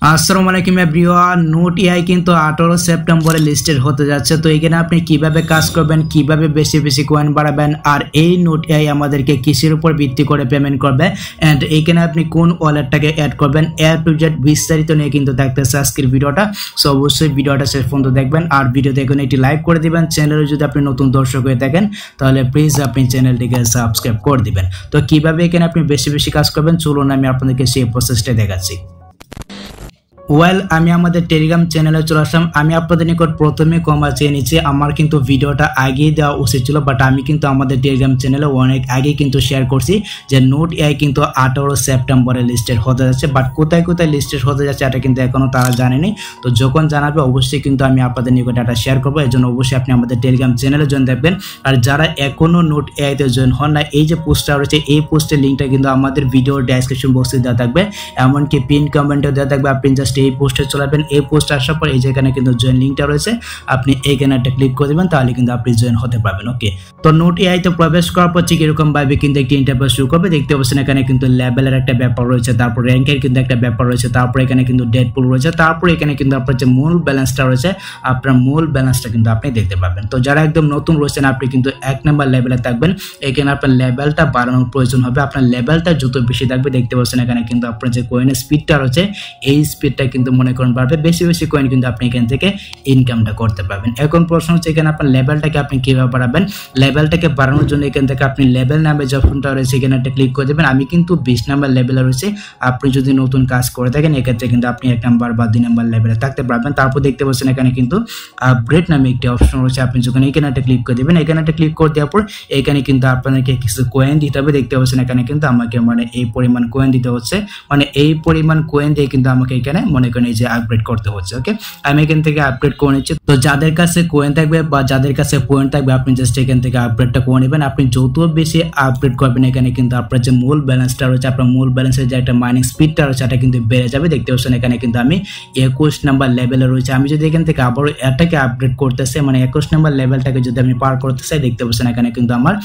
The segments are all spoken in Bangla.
আসসালামু আলাইকুম এভরিওয়ান। নোট এআই কিন্তু 18 সেপ্টেম্বরে লিস্টেড হতে যাচ্ছে। তো এখানে আপনি কিভাবে কাজ করবেন, কিভাবে বেশি বেশি কয়েন বাড়াবেন, আর এই নোট এআই আমাদেরকে কিসের উপর ভিত্তি করে পেমেন্ট করবে, এন্ড এখানে আপনি কোন ওয়ালেটটাকে অ্যাড করবেন, এ টু জেড বিস্তারিত নিয়ে কিন্তু থাকতেছে আজকের ভিডিওটা। সো অবশ্যই ভিডিওটা শেষ পর্যন্ত দেখবেন, আর ভিডিওতে এখন একটি লাইক করে দিবেন। চ্যানেলে যদি আপনি নতুন দর্শক হয়ে থাকেন তাহলে প্লিজ আপনি চ্যানেলটিকে সাবস্ক্রাইব করে দিবেন। তো কিভাবে এখানে আপনি বেশি বেশি কাজ করবেন চলুন আমি আপনাদেরকে সেই প্রসেসটা দেখাচ্ছি। আমি আমাদের টেলিগ্রাম চ্যানেলে চলে আসলাম। আমি আপনাদের নিকট প্রথমে ক্ষমা চেয়ে নিচ্ছি, আমার কিন্তু ভিডিওটা আগেই দেওয়া উচিত ছিল, বাট আমি কিন্তু আমাদের টেলিগ্রাম চ্যানেলে অনেক আগে কিন্তু শেয়ার করছি যে নোট এআই কিন্তু 18 সেপ্টেম্বরে লিস্টেড হতে যাচ্ছে, বাট কোথায় কোথায় লিস্টেড হতে যাচ্ছে এটা কিন্তু এখনো তারা জানেনি। তো যখন জানাবে অবশ্যই কিন্তু আমি আপনাদের নিকট এটা শেয়ার করবো। এর জন্য অবশ্যই আপনি আমাদের টেলিগ্রাম চ্যানেলে জয়েন থাকবেন। আর যারা এখনো নোট এআইতে জয়েন হন না, এই যে পোস্টটা রয়েছে এই পোস্টের লিঙ্কটা কিন্তু আমাদের ভিডিওর ডেসক্রিপশন বক্সে দেওয়া থাকবে, এমনকি পিন কমেন্টে দেওয়া থাকবে। আপনি জাস্ট এই পোস্টে চলাবেন, এই পোস্টে আসার পর এই যেখানে কিন্তু জয়েন লিঙ্কটা রয়েছে আপনি এইখানে একটা ক্লিক করে দেবেন, তাহলে কিন্তু আপনি জয়েন হতে পারবেন। ওকে, তো নোট এআই তে প্রবেশ করার পর ঠিক এরকম ভাবে কিন্তু একটি ইন্টারফেস শুরু করবে। দেখতে পাচ্ছেন এখানে কিন্তু লেভেলের একটা ব্যাপার রয়েছে, তারপর র্যাঙ্কের কিন্তু একটা ব্যাপার রয়েছে, তারপর এখানে কিন্তু ডেট পুল রয়েছে, তারপর এখানে কিন্তু আপনার যে মূল ব্যালেন্সটা রয়েছে আপনার মূল ব্যালেন্সটা কিন্তু আপনি দেখতে পাবেন। তো যারা একদম নতুন রয়েছেন আপনি কিন্তু 1 নম্বর লেভেলে থাকবেন। এখানে আপনার লেভেলটা বাড়ানোর প্রয়োজন হবে। আপনার লেভেলটা যত বেশি থাকবে দেখতে পাচ্ছেন এখানে কিন্তু আপনার যে কয়েনের স্পিডটা রয়েছে এই স্পিডটা কিন্তু মনে করেন বাড়বে, বেশি বেশি কয়েন কিন্তু আপনি এখান থেকে ইনকামটা করতে পারবেন। এখন প্রশ্ন হচ্ছে এখানে আপনার লেভেলটাকে আপনি কিভাবে বাড়াবেন। লেভেলটাকে বাড়ানোর জন্য এখান থেকে আপনি লেভেল নামে যে অপশনটা রয়েছে এখানে একটা ক্লিক করে দেবেন। আমি কিন্তু 20 নাম্বার লেভেলে রয়েছে, আপনি যদি নতুন কাজ করে থাকেন এক্ষেত্রে কিন্তু আপনি 1 নাম্বার বা 2 নাম্বার লেভেলে থাকতে পারবেন। তারপর দেখতে পাচ্ছেন এখানে কিন্তু আপগ্রেড নামে একটি অপশন রয়েছে, আপনি যখন এখানে একটা ক্লিক করে দেবেন, এখানে একটা ক্লিক করে দেওয়ার পর এখানে কিন্তু আপনাদেরকে কিছু কয়েন দিতে হবে। দেখতে পাচ্ছেন এখানে কিন্তু আমাকে এই পরিমাণ কয়েন দিতে হচ্ছে, এই পরিমাণ কয়েন দিয়ে কিন্তু আমাকে এখানে মনে করেন এই যে আপগ্রেড করতে হচ্ছে। ওকে, আমি এখান থেকে আপগ্রেড করে নিচ্ছি। তো যাদের কাছে কয়েন থাকবে বা যাদের কাছে পয়েন্ট থাকবে আপনি জাস্ট এখান থেকে আপগ্রেডটা করে নেবেন। আপনি যত বেশি আপগ্রেড করবেন এখানে কিন্তু আপনার যে মূল ব্যালেন্সটা রয়েছে, আপনার মূল ব্যালেন্সের যে একটা মাইনিং স্পিডটা রয়েছে এটা কিন্তু বেড়ে যাবে। দেখতে পাচ্ছেন এখানে কিন্তু আমি 21 নাম্বার লেভেলে রয়েছে। আমি যদি এখান থেকে আবারও এটাকে আপগ্রেড করতেছে 21 নাম্বার লেভেলটাকে যদি আমি পার করতে চাই দেখতে পাচ্ছেন এখানে কিন্তু আমার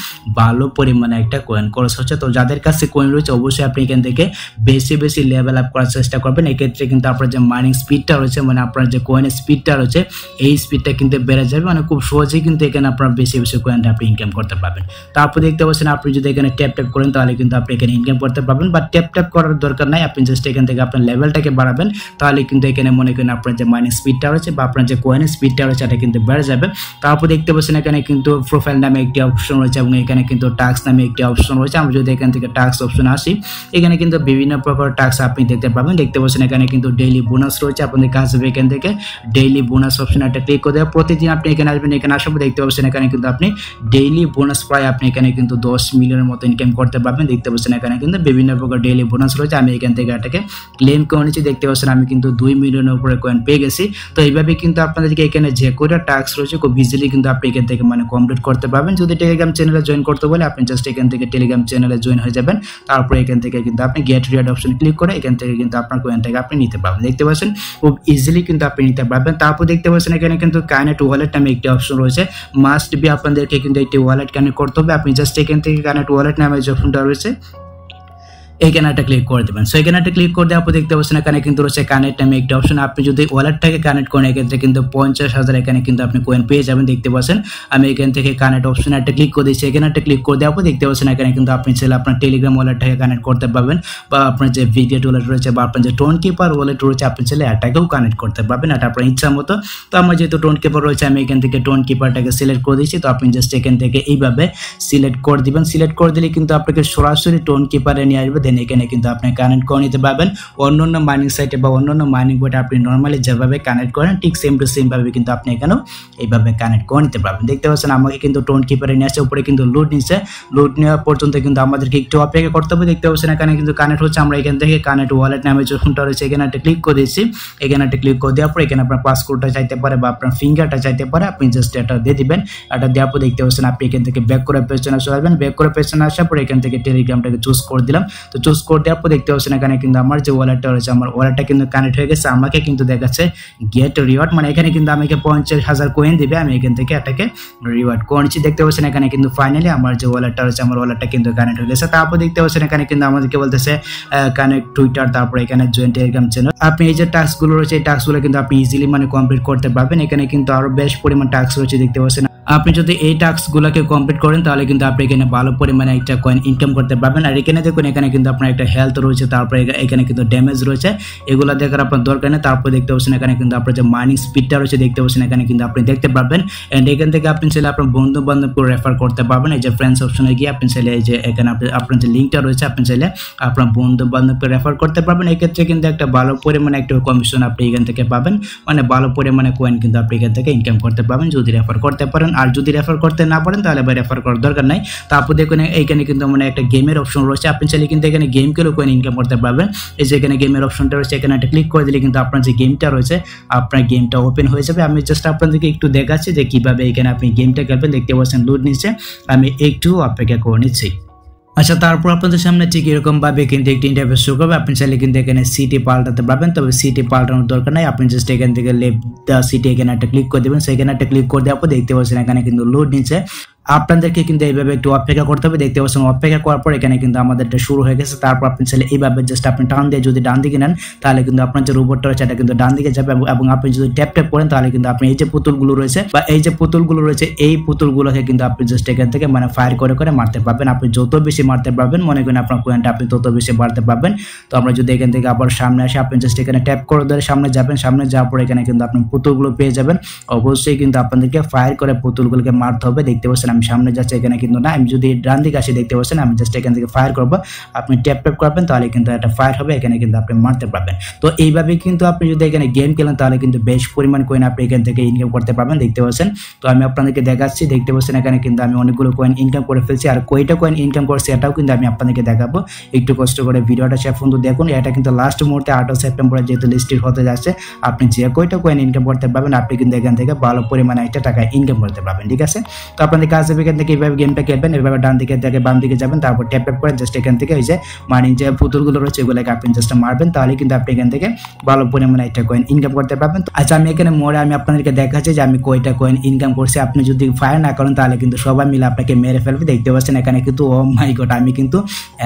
ভালো পরিমাণে একটা কয়েন খরচ হচ্ছে। তো যাদের কাছে কয়েন রয়েছে অবশ্যই আপনি এখান থেকে বেশি বেশি লেভেল আপ করার চেষ্টা করবেন। এক্ষেত্রে কিন্তু আপনার যে মাইনিং স্পিডটা রয়েছে আপনার যে কয়েনের স্পিডটা রয়েছে এই স্পিডটা কিন্তু বেড়ে যাবে, খুব সহজেই কিন্তু এখানে আপনার বেশি বেশি কয়েনটা আপনি ইনকাম করতে পারবেন। তারপর দেখতে পাচ্ছেন আপনি যদি এখানে ট্যাপ করেন তাহলে কিন্তু আপনি এখানে ইনকাম করতে পারবেন, বা ট্যাপ করার দরকার নাই। আপনি জাস্ট এখান থেকে আপনার লেভেলটাকে বাড়াবেন, তাহলে কিন্তু এখানে মনে করেন আপনার যে মাইনিং স্পিডটা রয়েছে বা আপনার যে কয়েনের স্পিডটা রয়েছে এটা কিন্তু বেড়ে যাবে। তারপর দেখতে পাচ্ছেন এখানে কিন্তু প্রোফাইল নামে একটি অপশন রয়েছে এবং এখানে কিন্তু টাস্ক নামে একটি অপশন রয়েছে। আমরা যদি এখান থেকে টাস্ক অপশন আসি এখানে কিন্তু বিভিন্ন প্রকার টাস্ক আপনি দেখতে পাবেন। দেখতে পাচ্ছেন এখানে কিন্তু ডেইলি বোনাস রয়েছে, আপনাদের কাজ হবে এখান থেকে ডেইলি বোনাস অপশন একটা ক্লিক করে দেওয়া। প্রতিদিন আপনি এখানে আসবেন, এখানে আসার পর দেখতে পাচ্ছেন এখানে কিন্তু আপনি ডেইলি বোনাস প্রায় আপনি এখানে কিন্তু 10 মিলিয়নের মতো ইনকাম করতে পারবেন। দেখতে পাচ্ছেন এখানে কিন্তু বিভিন্ন প্রকার ডেইলি বোনাস রয়েছে। আমি এখান থেকে এটাকে ক্লেম করে নিচ্ছি। দেখতে পাচ্ছেন আমি কিন্তু 2 মিলিয়নের উপরে কয়েন পেয়ে গেছি। তো এইভাবে কিন্তু আপনাদেরকে এখানে যে কয়টা টাস্ক রয়েছে খুব ইজিলি কিন্তু আপনি এখান থেকে কমপ্লিট করতে পারবেন। যদি টেলিগ্রাম চ্যানেলে জয়েন করতে বলে আপনি জাস্ট এখান থেকে টেলিগ্রাম চ্যানেলে জয়েন হয়ে যাবেন। তারপরে এখান থেকে কিন্তু আপনি গেট রিওয়ার্ড অপশন ক্লিক করে এখান থেকে কিন্তু আপনার কয়েনটাকে আপনি নিতে পারবেন। দেখতে পাচ্ছেন খুব ইজিলি কিন্তু আপনি নিতে পারবেন। তারপর দেখতে পাচ্ছেন এখানে কিন্তু কানেক্ট ওয়ালেট নামে একটি অপশন রয়েছে। মাস্ট বি আপনাদেরকে কিন্তু একটি ওয়ালেট কানেক্ট করতে হবে। আপনি জাস্ট এখান থেকে কানেক্ট ওয়ালেট নামে যে অপশনটা রয়েছে এখানে একটা ক্লিক করে দেবেন। সো এখানে একটা ক্লিক করে দেওয়ার পর দেখতে পাচ্ছেন এখানে কিন্তু রয়েছে কানেক্ট নামে একটা অপশন। আপনি যদি ওয়ালেটটাকে কানেক্ট করেন এক্ষেত্রে কিন্তু 50,000 এখানে কিন্তু আপনি কয়েন পেয়ে যাবেন। দেখতে পাচ্ছেন আমি এখান থেকে কানেক্ট অপশনে একটা ক্লিক করে দিচ্ছি। এখানে একটা ক্লিক করে দেওয়ার পর দেখতে পাচ্ছেন এখানে কিন্তু আপনি চাইলে আপনার টেলিগ্রাম ওয়ালেটটাকে কানেক্ট করতে পারবেন, বা আপনার যে ভিডিও ওয়ালেট রয়েছে বা আপনার যে টোন কিপার ওয়ালেট রয়েছে আপনি চাইলে এটাকেও কানেক্ট করতে পারবেন, এটা আপনার ইচ্ছা মতো। তো আমার যেহেতু টোন কিপার রয়েছে আমি এখান থেকে টোন কিপারটাকে সিলেক্ট করে দিচ্ছি। তো আপনি জাস্ট এখান থেকে এইভাবে সিলেক্ট করে দিবেন। সিলেক্ট করে দিলে কিন্তু আপনাকে সরাসরি টোন কিপারে নিয়ে আসবে। দেন এখানে কিন্তু আপনি কানেক্ট করে নিতে পারবেন। অন্যান্য মাইনিং সাইটে বা অন্যান্য মাইনিং বোর্ডে আপনি নর্মালি যেভাবে কানেক্ট করেন ঠিক সেম টু সেম ভাবে কিন্তু আপনি এখানেও এইভাবে কানেক্ট করে নিতে পারবেন। দেখতে পাচ্ছেন আমাকে কিন্তু টোন কিপারে নিয়ে আসছে, উপরে কিন্তু লোড নিচ্ছে। লোড নেওয়া পর্যন্ত কিন্তু আমাদেরকে একটু অপেক্ষা করতে হবে। দেখতে পাচ্ছেন এখানে কিন্তু কানেক্ট হচ্ছে। আমরা এখান থেকে কানেক্ট ওয়ালেট নামে যে ফোনটা রয়েছে এখানে একটা ক্লিক করে দিচ্ছি। এখানে একটা ক্লিক করে দেওয়ার পর এখানে আপনার পাসওয়ার্ডটা চাইতে পারে বা আপনার ফিঙ্গারটা চাইতে পারে, আপনি জাস্ট এটা দিয়ে দিবেন। এটা দেওয়ার পর দেখতে পাচ্ছেন আপনি এখান থেকে ব্যাক করে পেছনে চলে আসবেন। ব্যাক করে পেছনে আসার পর এখান থেকে টেলিগ্রামটাকে চুজ করে দিলাম। তো চুজ করে দেওয়ার পর দেখতে পাচ্ছেন এখানে কিন্তু আমার যে ওয়ালেটটা রয়েছে আমার ওয়ালেটটা কিন্তু কানেক্ট হয়ে গেছে। আমাকে কিন্তু দেখাচ্ছে গেট রিওয়ার্ড, মানে এখানে কিন্তু আমাকে 50,000 কয়েন দিবে। আমি এখান থেকে এটাকে রিওয়ার্ড করে নিচ্ছি। দেখতে পাচ্ছেন এখানে কিন্তু ফাইনালি আমার যে ওয়ালেটটা রয়েছে আমার ওয়ালেটটা কিন্তু কানেক্ট হয়ে গেছে। তারপর দেখতে পাচ্ছেন এখানে কিন্তু আমাদেরকে বলতেছে কানেক্ট টুইটার, তারপরে এখানে জয়েন টেলিগ্রাম চ্যানেল। আপনি এই যে টাস্কগুলো রয়েছে এই টাস্কগুলো কিন্তু আপনি ইজিলি মানে কমপ্লিট করতে পারবেন। এখানে কিন্তু আরো বেশ পরিমাণ টাস্ক রয়েছে দেখতে পাচ্ছেন। আপনি যদি এই টাস্কগুলোকে কমপ্লিট করেন তাহলে কিন্তু আপনি এখানে ভালো পরিমাণে একটা কয়েন ইনকাম করতে পারবেন। আর এখানে দেখুন এখানে কিন্তু আপনার একটা হেলথ রয়েছে, তারপরে এখানে কিন্তু ড্যামেজ রয়েছে, এগুলো দেখার আপনার দরকার নেই। তারপর দেখতে পাচ্ছেন এখানে কিন্তু আপনার যে মাইনিং স্পিডটা রয়েছে দেখতে পাচ্ছেন এখানে কিন্তু আপনি দেখতে পারবেন। এন্ড এখান থেকে আপনি চাইলে আপনার বন্ধু বান্ধবকে রেফার করতে পারবেন। এই যে ফ্রেন্ডস অপশনে গিয়ে আপনি চাইলে এই যে এখানে আপনার যে লিঙ্কটা রয়েছে আপনি চাইলে আপনার বন্ধু বান্ধবকে রেফার করতে পারবেন। এক্ষেত্রে কিন্তু একটা ভালো পরিমাণে একটা কমিশন আপনি এখান থেকে পাবেন, মানে ভালো পরিমাণে কয়েন কিন্তু আপনি এখান থেকে ইনকাম করতে পারবেন যদি রেফার করতে পারেন। আর যদি রেফার করতে না পারেন তাহলে ভাই রেফার করার দরকার নাই। তারপর দেখুন এখানে কিন্তু মানে একটা গেমের অপশন রয়েছে, আপনি চাইলে কিন্তু এখানে গেম খেলেও কয়েন ইনকাম করতে পারবেন। এই যে এখানে গেমের অপশনটা রয়েছে এখানে একটা ক্লিক করে দিলে কিন্তু আপনার যে গেমটা রয়েছে আপনার গেমটা ওপেন হয়ে যাবে। আমি জাস্ট আপনাদেরকে একটু দেখাচ্ছি যে কিভাবে এখানে আপনি গেমটা খেলবেন। দেখতে পাচ্ছেন লোড নিচ্ছে, আমি একটু অপেক্ষা করে নিচ্ছি। আচ্ছা, তারপর আপনাদের সামনে ঠিক এরকম ভাবে কিন্তু একটি ইন্টারফেস শো করবে। আপনি চাইলে কিন্তু এখানে সিটি পাল্টাতে পারবেন, তবে সিটি পাল্টানোর দরকার নাই। আপনি জাস্ট এখান থেকে লেফট দা সিটি এখানে একটা ক্লিক করে দেবেন। সেখানে একটা ক্লিক করে দেওয়ার পর দেখতে পাচ্ছেন এখানে কিন্তু লোড নিচ্ছে। আপনাদেরকে কিন্তু এইভাবে একটু অপেক্ষা করতে হবে। দেখতে পাচ্ছেন অপেক্ষা করার পর এখানে কিন্তু আমাদেরটা শুরু হয়ে গেছে। তারপর আপনি চাইলে এইভাবে জাস্ট আপনি টান দিয়ে যদি ডান দিকে নেন তাহলে কিন্তু আপনার যে রোবটটা রয়েছে এটা কিন্তু ডান দিকে যাবে, এবং আপনি যদি ট্যাপ ট্যাপ করেন তাহলে কিন্তু আপনি এই যে পুতুলগুলো রয়েছে বা এই যে পুতুলগুলো রয়েছে এই পুতুলগুলোকে কিন্তু আপনি জাস্ট এখান থেকে মানে ফায়ার করে করে মারতে পারবেন। আপনি যত বেশি মারতে পারবেন মনে করেন আপনার কয়েনটা আপনি তত বেশি বাড়তে পারবেন। তো আমরা যদি এখান থেকে আবার সামনে আসি আপনি জাস্ট এখানে ট্যাপ করে ধরে সামনে যাবেন। সামনে যাওয়ার পর এখানে কিন্তু আপনি পুতুলগুলো পেয়ে যাবেন। অবশ্যই কিন্তু আপনাদেরকে ফায়ার করে পুতুলগুলোকে মারতে হবে। দেখতে পাচ্ছেন আমি সামনে যাচ্ছি, এখানে কিন্তু না, আমি যদি ডান দিকে আসি দেখতে পাচ্ছেন আমি জাস্ট এখান থেকে ফায়ার করবো। আপনি ট্যাপ ট্যাপ করবেন তাহলে কিন্তু একটা ফায়ার হবে, এখানে কিন্তু আপনি মারতে পারবেন। তো এইভাবে কিন্তু আপনি যদি এখানে গেম খেলেন তাহলে কিন্তু বেশ পরিমাণ কয়েন আপনি এখান থেকে ইনকাম করতে পারবেন। দেখতে পাচ্ছেন, তো আমি আপনাদেরকে দেখাচ্ছি। দেখতে পাচ্ছেন এখানে কিন্তু আমি অনেকগুলো কয়েন ইনকাম করে ফেলছি, আর কয়টা কয়েন ইনকাম করছি এটাও কিন্তু আমি আপনাদেরকে দেখাবো। একটু কষ্ট করে ভিডিওটা শেষ পর্যন্ত দেখুন। এটা কিন্তু লাস্ট মুহূর্তে 8 সেপ্টেম্বরে যেহেতু লিস্টেড হতে যাচ্ছে, আপনি যে কয়টা কয়েন ইনকাম করতে পারবেন আপনি কিন্তু এখান থেকে ভালো পরিমাণে একটা টাকা ইনকাম করতে পারবেন। ঠিক আছে, তো আপনাদের কাজ হবে এখান থেকে এইভাবে গেমটা খেলবেন। এভাবে ডান দিকে থেকে বাম দিকে যাবেন, তারপর ট্যাপ ট্যাপ করে জাস্ট এখান থেকে ওই যে মানে যে পুতুলগুলো রয়েছে এগুলোকে আপনি জাস্ট মারবেন, তাহলে কিন্তু আপনি এখান থেকে ভালো পরিমাণে একটা কয়েন ইনকাম করতে পারবেন। আচ্ছা, আমি এখানে মোড়ে আমি আপনাদেরকে দেখাচ্ছি যে আমি কয়টা কয়েন ইনকাম করছি। আপনি যদি ফায়ার না করেন তাহলে কিন্তু সবাই মিলে আপনাকে মেরে ফেলবে। দেখতে পাচ্ছেন এখানে কিন্তু ও মাই গড আমি কিন্তু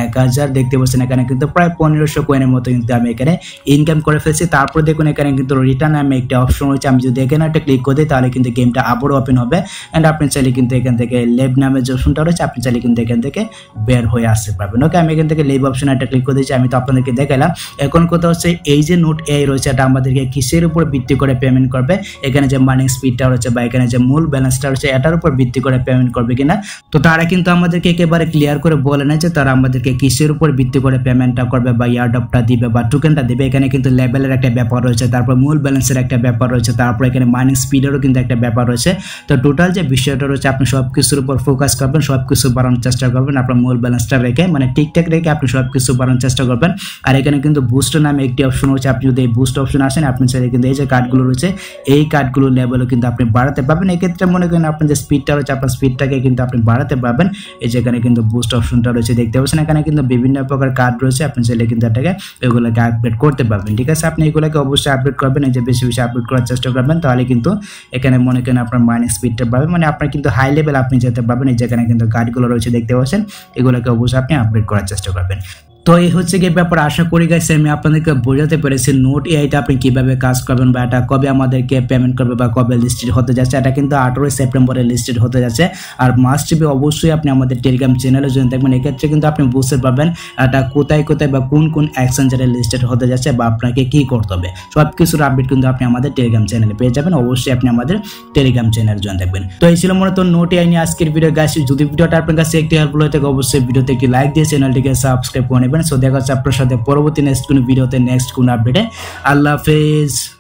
1000 দেখতে পাচ্ছেন এখানে কিন্তু প্রায় 1500 কয়েনের মতো কিন্তু আমি এখানে ইনকাম করে ফেলছি। তারপর দেখুন এখানে কিন্তু রিটার্ন আমি একটা অপশন রয়েছে, আমি যদি এখানে একটা ক্লিক করে দিই তাহলে কিন্তু গেমটা আবারও ওপেন হবে। এন্ড আপনি চাইলে কিন্তু এখান থেকে লেভ নামে যে অপশনটা রয়েছে আপনি চাইলে কিন্তু এখান থেকে বের হয়ে আসতে পারবেন। ওকে, আমি এখান থেকে লেভ অপশন একটা ক্লিক করে দিয়েছি। আমি তো আপনাদেরকে দেখালাম। এখন কথা হচ্ছে এই যে নোট এআই রয়েছে এটা আমাদেরকে কিসের উপর ভিত্তি করে পেমেন্ট করবে, এখানে যে মানি স্পিডটা রয়েছে বা এখানে যে মূল ব্যালেন্সটা রয়েছে এটার উপর ভিত্তি করে পেমেন্ট করবে কিনা। তো তারা কিন্তু আমাদেরকে একেবারে ক্লিয়ার করে বলে না যে তারা আমাদেরকে কিসের উপর ভিত্তি করে পেমেন্টটা করবে বা ইয়ারড্রপটা দিবে বা টোকেনটা দিবে। এখানে কিন্তু লেভেলের একটা ব্যাপার রয়েছে, তারপর মূল ব্যালেন্সের একটা ব্যাপার রয়েছে, তারপর এখানে মানি স্পিডেরও কিন্তু একটা ব্যাপার রয়েছে। তো টোটাল যে বিষয়টা রয়েছে আপনি সবকিছুর উপর ফোকাস করবেন, সবকিছু বাড়ানোর চেষ্টা করবেন, আপনার মূল ব্যালেন্সটা রেখে মানে ঠিকঠাক রেখে আপনি সবকিছু বাড়ানোর চেষ্টা করবেন। আর এখানে কিন্তু বুস্ট নামে একটি অপশন রয়েছে, আপনি যদি এই বুস্ট অপশন আসেন আপনি চাইলে কিন্তু এই যে কার্ডগুলো রয়েছে এই কার্ডগুলোর লেভেলও কিন্তু আপনি বাড়াতে পারবেন। এক্ষেত্রে মনে করেন আপনার যে স্পিডটা রয়েছে আপনার স্পিডটাকে কিন্তু আপনি বাড়াতে পারবেন। এই যে এখানে কিন্তু বুস্ট অপশনটা রয়েছে দেখতে পাচ্ছেন, এখানে কিন্তু বিভিন্ন প্রকার কার্ড রয়েছে, আপনি চাইলে কিন্তু এটাকে এগুলোকে আপডেট করতে পারবেন। ঠিক আছে, আপনি এগুলোকে অবশ্যই আপডেট করবেন, এই যে বেশি বেশি আপডেট করার চেষ্টা করবেন, তাহলে কিন্তু এখানে মনে করেন আপনার মাইনিং স্পিডটা পাবেন, মানে আপনার কিন্তু হাই লেভেল আপনি যেতে পারবেন। এই যেখানে কিন্তু কার্ডগুলো রয়েছে দেখতে পাচ্ছেন এগুলোকে অবশ্যই আপনি আপডেট করার চেষ্টা করবেন। তো এই হচ্ছে গিয়ে ব্যাপার। আশা করি গাইস আমি আপনাদেরকে বোঝাতে পেরেছি নোট এআইতে আপনি কিভাবে কাজ করবেন বা এটা কবে আমাদেরকে পেমেন্ট করবে বা কবে লিস্টেড হতে যাচ্ছে। এটা কিন্তু 18 সেপ্টেম্বরে লিস্টেড হতে যাচ্ছে। আর মাস্ট বি অবশ্যই আপনি আমাদের টেলিগ্রাম চ্যানেলে জয়েন থাকবেন। এক্ষেত্রে কিন্তু আপনি বুঝতে পারবেন এটা কোথায় কোথায় বা কোন কোন এক্সচেঞ্জারে লিস্টেড হতে যাচ্ছে বা আপনাকে কি করতে হবে। সব কিছুর আপডেট কিন্তু আপনি আমাদের টেলিগ্রাম চ্যানেলে পেয়ে যাবেন। অবশ্যই আপনি আমাদের টেলিগ্রাম চ্যানেলে জয়েন থাকবেন। তো এই ছিল মূলত নোট এআই নিয়ে আজকের ভিডিও গাইস। যদি ভিডিওটা আপনার কাছে একটু হেল্পফুল হয়ে থাকে অবশ্যই ভিডিওতে একটি লাইক দিয়ে চ্যানেলটিকে সাবস্ক্রাইব করে নেবেন। সো দেখা হচ্ছে আপনার সাথে পরবর্তী নেক্সট কোনো ভিডিওতে নেক্সট কোনো আপডেটে। আল্লাহ হাফেজ।